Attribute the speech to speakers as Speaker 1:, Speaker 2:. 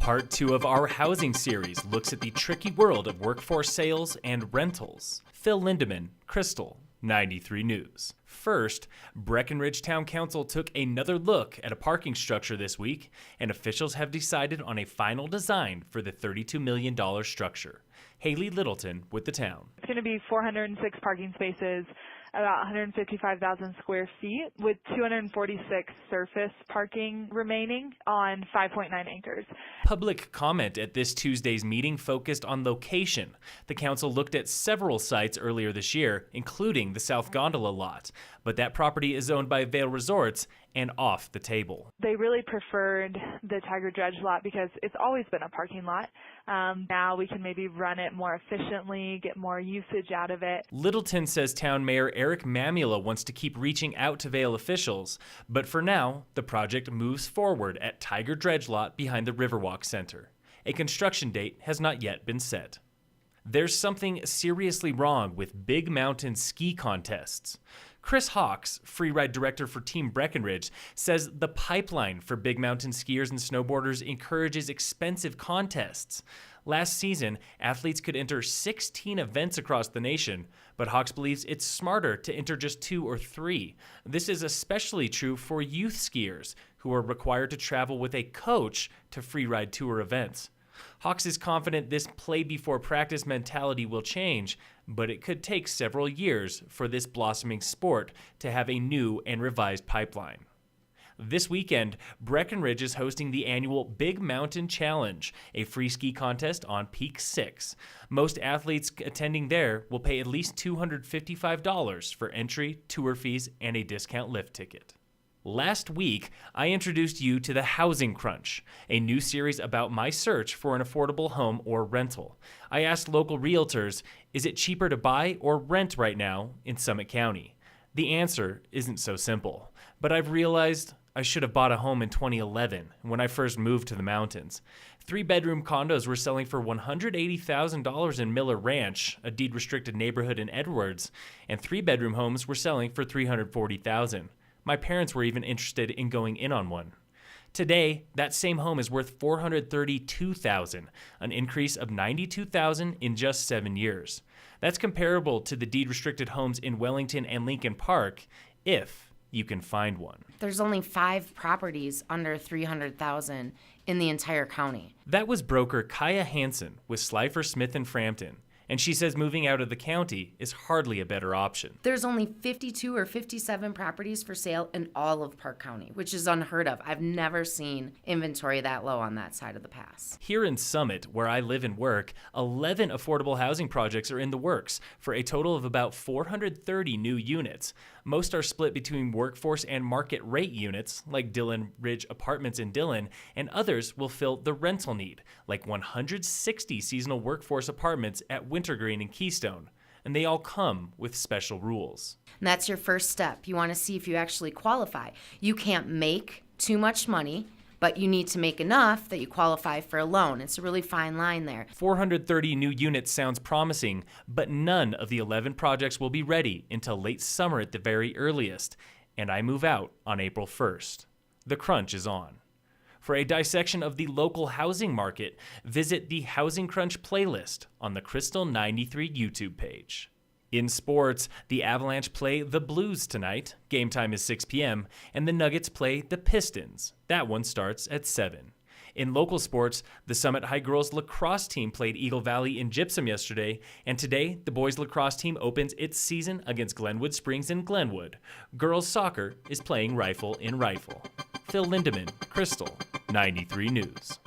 Speaker 1: Part 2 of our housing series looks at the tricky world of workforce sales and rentals. Phil Lindeman, Krystal, 93 News. First, Breckenridge Town Council took another look at a parking structure this week, and officials have decided on a final design for the $32 million structure. Haley Littleton with the town.
Speaker 2: It's going to be 406 parking spaces, about 155,000 square feet, with 246 surface parking remaining on 5.9 acres.
Speaker 1: Public comment at this Tuesday's meeting focused on location. The council looked at several sites earlier this year, including the South Gondola lot, but that property is owned by Vail Resorts and off the table.
Speaker 2: They really preferred the Tiger Dredge lot because it's always been a parking lot. Now we can maybe run it more efficiently, get more usage out of it.
Speaker 1: Littleton says Town Mayor Eric Mamula wants to keep reaching out to Vail officials, but for now, the project moves forward at Tiger Dredge lot behind the Riverwalk Center. A construction date has not yet been set. There's something seriously wrong with Big Mountain ski contests. Chris Hawks, freeride director for Team Breckenridge, says the pipeline for Big Mountain skiers and snowboarders encourages expensive contests. Last season, athletes could enter 16 events across the nation, but Hawks believes it's smarter to enter just 2 or 3. This is especially true for youth skiers, who are required to travel with a coach to freeride tour events. Hawks is confident this play-before-practice mentality will change, but it could take several years for this blossoming sport to have a new and revised pipeline. This weekend, Breckenridge is hosting the annual Big Mountain Challenge, a free ski contest on Peak 6. Most athletes attending there will pay at least $255 for entry, tour fees, and a discount lift ticket. Last week, I introduced you to the Housing Crunch, a new series about my search for an affordable home or rental. I asked local realtors, is it cheaper to buy or rent right now in Summit County? The answer isn't so simple, but I've realized I should have bought a home in 2011 when I first moved to the mountains. 3-bedroom condos were selling for $180,000 in Miller Ranch, a deed-restricted neighborhood in Edwards, and 3-bedroom homes were selling for $340,000. My parents were even interested in going in on one. Today, that same home is worth $432,000, an increase of $92,000 in just 7 years. That's comparable to the deed-restricted homes in Wellington and Lincoln Park, if you can find one.
Speaker 3: There's only 5 properties under $300,000 in the entire county.
Speaker 1: That was broker Kaya Hansen with Slifer Smith & Frampton. And she says moving out of the county is hardly a better option.
Speaker 3: There's only 52 or 57 properties for sale in all of Park County, which is unheard of. I've never seen inventory that low on that side of the pass.
Speaker 1: Here in Summit, where I live and work, 11 affordable housing projects are in the works for a total of about 430 new units. Most are split between workforce and market rate units, like Dillon Ridge Apartments in Dillon, and others will fill the rental need, like 160 seasonal workforce apartments at Wintergreen and Keystone. And they all come with special rules.
Speaker 3: And that's your first step. You want to see if you actually qualify. You can't make too much money, but you need to make enough that you qualify for a loan. It's a really fine line there.
Speaker 1: 430 new units sounds promising, but none of the 11 projects will be ready until late summer at the very earliest, and I move out on April 1st. The crunch is on. For a dissection of the local housing market, visit the Housing Crunch playlist on the Krystal 93 YouTube page. In sports, the Avalanche play the Blues tonight. Game time is 6 p.m., and the Nuggets play the Pistons. That one starts at 7. In local sports, the Summit High girls lacrosse team played Eagle Valley in Gypsum yesterday, and today the boys lacrosse team opens its season against Glenwood Springs in Glenwood. Girls soccer is playing rifle in rifle. Phil Lindeman, Krystal, 93 News.